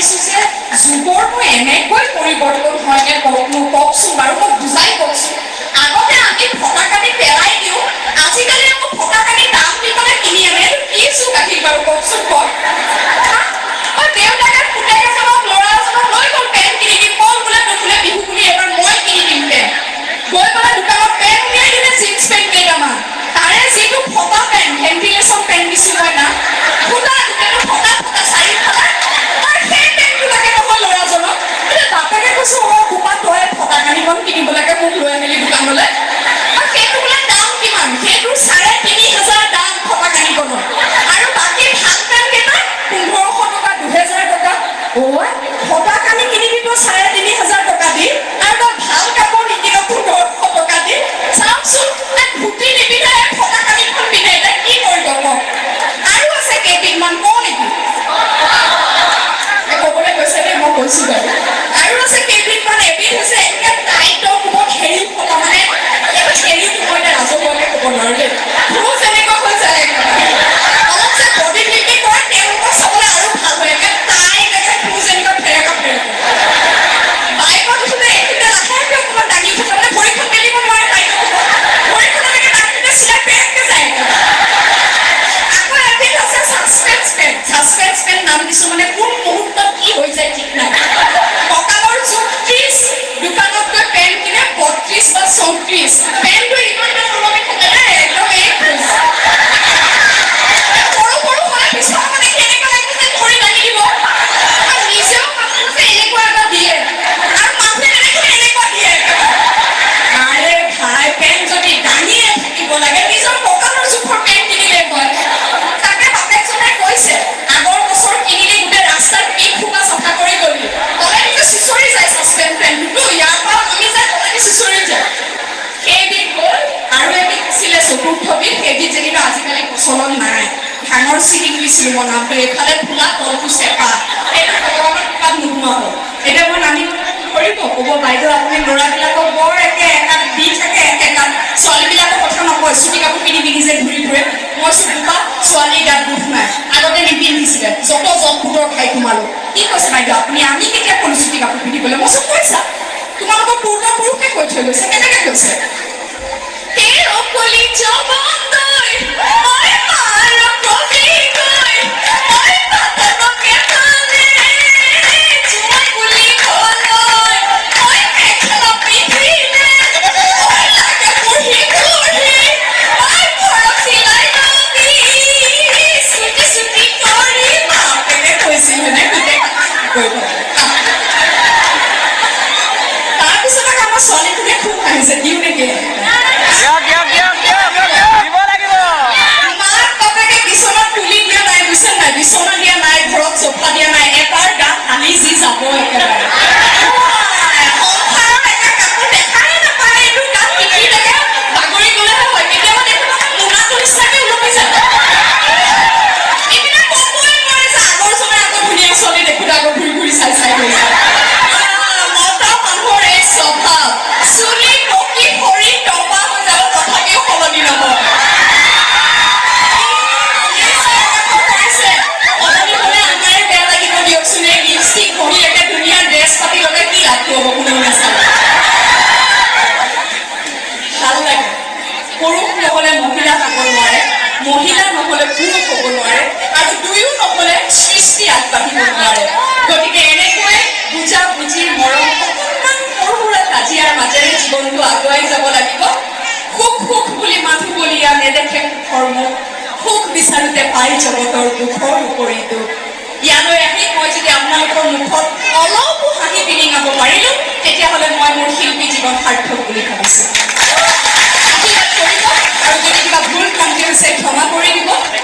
বিচাৰিছো যে যুগৰনো এনেকৈ পৰিৱৰ্তন হয়নে কওকচোন বাৰু, মোক বুজাই কওকচোন। আগতে আমি ফটাকানি পেলাই দিওঁ, আজিকালি আকৌ ফটাকানি দাম দি পেলাই কিনি আনে। এইটো কি যুগ আহিল বাৰু কওকচোন কওক। দেউতাকে পুতেক এজনক ল'ৰা এজনক লৈ গ'ল পেণ্ট কিনি দিম, বল বোলে নুফুলে বিহু বুলি এবাৰ মই কিনি দিম পেণ্ট। গৈ পেলাই দোকানত পেণ্ট উলিয়াই দিলে, জিন্স পেণ্ট কেইটামান, তাৰে যিটো ফটা পেণ্ট, ভেণ্টিলেশ্যন পেণ্ট দিছো মই না, ফুটা গোটেইটো ফটা ফটা চাৰিওফালে, আৰু সেই পেণ্টটো লাগে নহয় ল'ৰাজনক। বাপেকে কৈছো কোপাত তই ফটাকানিখন কিনিব লাগে মোক লৈ আহিলি দোকানলৈ, আৰু সেইটো বোলে দাম কিমান, সেইটো ৩,৫০০০ দাম ফটাকানিখনৰ, আৰু বাকী ভাল পেণ্ট কেইটা ১৫০০ টকা ২০০০ টকা। ফটাকানি কিনি দিব ৩,৫০০০ টকা দি, আৰু তই ভাল কাপোৰ নিকিন ১৫০০ টকা দি। চাওকচোন ধুতি নিপিন্ধে ফটাকানিখন পিন্ধে, এতিয়া কি কৰিব কওক। আৰু আছে কেইদিনমান কওঁ নেকি? ক'বলৈ কৈছে দেই, মই কৈছো বাৰু। আৰু আছে কেইদিনমান, এবিধ হৈছে একে টাইটৰ কোবত হেৰি ফটা, মানে হেৰিটো মই এতিয়া ৰাজহুৱাকে ক'ব নোৱাৰো দেই, মোৰ যেনেকুৱা হৈ যায় অলপ যে বডি বিল্ডিং কৰে তেওঁলোকৰ চাবলৈ আৰু ভাল হয়, একে টাইট একে মোৰ যেনেকুৱা ফেৰেকা ফেৰেকা। বাইকত উঠোতে এইখিনিতে লাহেকৈ অকণমান দাঙি উঠোতে মানে ভৰিখন মেলিব নোৱাৰে টাইটৰ কোবত, ভৰিখন এনেকৈ দাঙিতে চিলাই পেৰেককৈ যায়। আকৌ এবিধ আছে ছাছপেন্স পেণ্ট। ছাছপেন্স পেণ্ট নাম দিছো মানে কোন মুহূৰ্তত কি হৈ যায় ঠিক নাই। কঁকালৰ জোখ ৩০, দোকানত গৈ পেণ্ট কিনে ৩২ বা ৩৪। পেণ্টটো ইমান নৰমি থাকে দেই, একদম এক সৰু সৰু হ'লে পিছত মানে কেনেকুৱা লাগিব যে ধৰি দাঙি দিব, আৰু নিজেও কাপোৰ যে এনেকুৱা এটা দিয়ে, আৰু মানুহে এনেকুৱা দিয়ে। আৰে ভাই, পেণ্ট যদি দাঙিয়ে থাকিব লাগে নিজৰ কঁকালৰ জোখৰ পেণ্ট কিনিলে হয়। তাকে বাপেকজনে কৈছে আগৰ বছৰ কিনিলি গোটেই ৰাস্তাৰ পিক খোপা চাফা কৰি গলি, তলেদিকে চিচৰি যায় ছাছপেন্স পেণ্টটো, ইয়াৰ পৰা নামি যায় তলেদি চিচৰি যায়। সেইবিধ গ'ল। আৰু এবিধ আছিলে চতুৰ্থবিধ, সেইবিধ যেনিবা আজিকালি প্ৰচলন নাই। ধানৰ চিলিং দিছিলো মই নামটো, এইফালে ফুলা তলটো চেপা, এইটো ভগৱানৰ কৃপাত নোহোৱা হ'ল। এতিয়া মই নামি কৰিব ক'ব বাইদেউ আপুনি ল'ৰাবিলাকক বৰ একে একাত দি থাকে, একেকাত ছোৱালীবিলাকৰ কথা নকয়, চুটি কাপোৰ পিন্ধি পিন্ধি যে ঘূৰি ফুৰে। মই চুটিপা ছোৱালীৰ গাত দুখ নাই, আগতে নিপিন্ধিছিলে, যত যত ফুটৰ খাই সোমালো। কি কৈছে বাইদেউ আপুনি, আমি কেতিয়া ক'লো চুটি কাপোৰ পিন্ধিবলৈ? মই চব কৈছা তোমালোকৰ পূৰ্বপুৰুষে কৈ থৈ গৈছে। কেনেকে কৈছে? তাৰপিছত আকৌ আমাৰ ছোৱালীটোৱে খুব হাঁহিছে, দিওঁ নেকি? বিচনা দিয়া নাই, ঘৰত চোফা দিয়া নাই, এটাৰ গাত হানি যি যাব একেবাৰে। সংসাৰৰ এটা কাপোৰ দেখাই নাপায়, এইটো গাত পিঠি থাকে, বাগৰি গ'লেহে হয়। কেতিয়াবা দেখোন মোনাটো নিচিনাকে ওলমি যায়। এইবিলাক ক'বই নোৱাৰে যে আগৰজনে আকৌ ধুনীয়া ছোৱালী দেখোঁতে আকৌ ঘূৰি ঘূৰি চাই চাই গৈ যায়। মতা মানুহৰ এই স্বভাৱ, চুলি পকি সৰি টপা হৈ যাব তথাপিও সলনি নহয়। পুৰুষ নহ'লে মহিলা হ'ব নোৱাৰে, মহিলা নহ'লে পুৰুষ হ'ব নোৱাৰে, আৰু দুয়ো নহ'লে সৃষ্টি আগবাঢ়িব নোৱাৰে। গতিকে এনেকৈ বুজা বুজি মৰম অকণমান সৰু সুৰা কাজিয়াৰ মাজেৰে জীৱনটো আগুৱাই যাব লাগিব। সুখ সুখ বুলি মানুহ বলিয়া নেদেখে সুখৰ মুখ, সুখ বিচাৰোঁতে পাই জগতৰ দুখৰ উপৰিতো। ইয়ালৈ আহি মই যদি আপোনালোকৰ মুখত অলপো হাঁহি বিৰিঙাব পাৰিলোঁ, তেতিয়াহ'লে মই মোৰ শিল্পী জীৱন সাৰ্থক বুলি ভাবিছোঁ।